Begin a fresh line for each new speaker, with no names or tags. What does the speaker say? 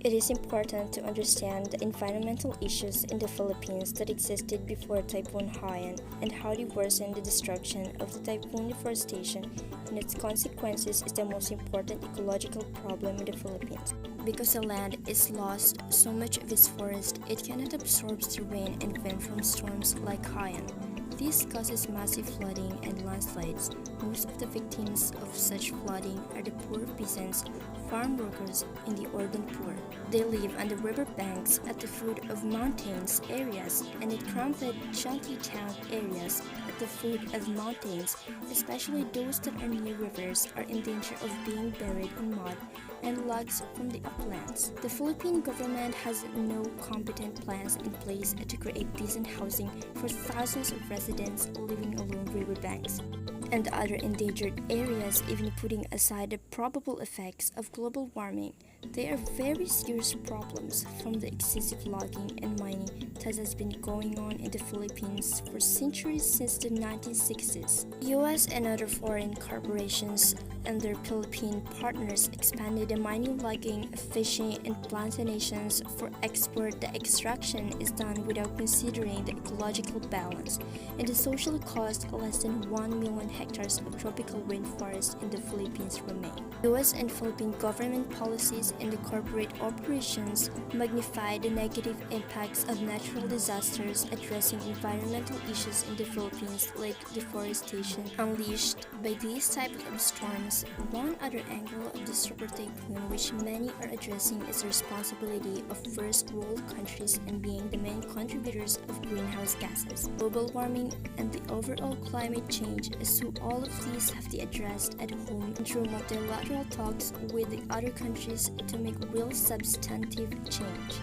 It is important to understand the environmental issues in the Philippines that existed before Typhoon Haiyan and how they worsened the destruction of the typhoon deforestation and its consequences is the most important ecological problem in the Philippines. Because the land is lost so much of its forest, it cannot absorb the rain and wind from storms like Haiyan. This causes massive flooding and landslides. Most of the victims of such flooding are the poor peasants, farm workers, and the urban poor. They live on the river banks at the foot of mountains areas and in cramped shantytown areas at the foot of mountains, especially those that are near rivers, are in danger of being buried in mud and logs from the uplands. The Philippine government has no competent plans in place to create decent housing for thousands of residents living along riverbanks and other endangered areas, even putting aside the probable effects of global warming. They are very serious problems from the excessive logging and mining that has been going on in the Philippines for centuries since the 1960s. US and other foreign corporations and their Philippine partners expanded the mining, logging, fishing, and plantations for export. The extraction is done without considering the ecological balance and the social cost. Less than 1 million hectares of tropical rainforest in the Philippines remain. US and Philippine government policies and the corporate operations magnify the negative impacts of natural disasters. Addressing environmental issues in the Philippines like deforestation unleashed by these types of storms. One other angle of the super typhoon which many are addressing is the responsibility of first world countries and being the main contributors of greenhouse gases, global warming, and the overall climate change. So all of these have to be addressed at home through multilateral talks with the other countries to make real substantive change.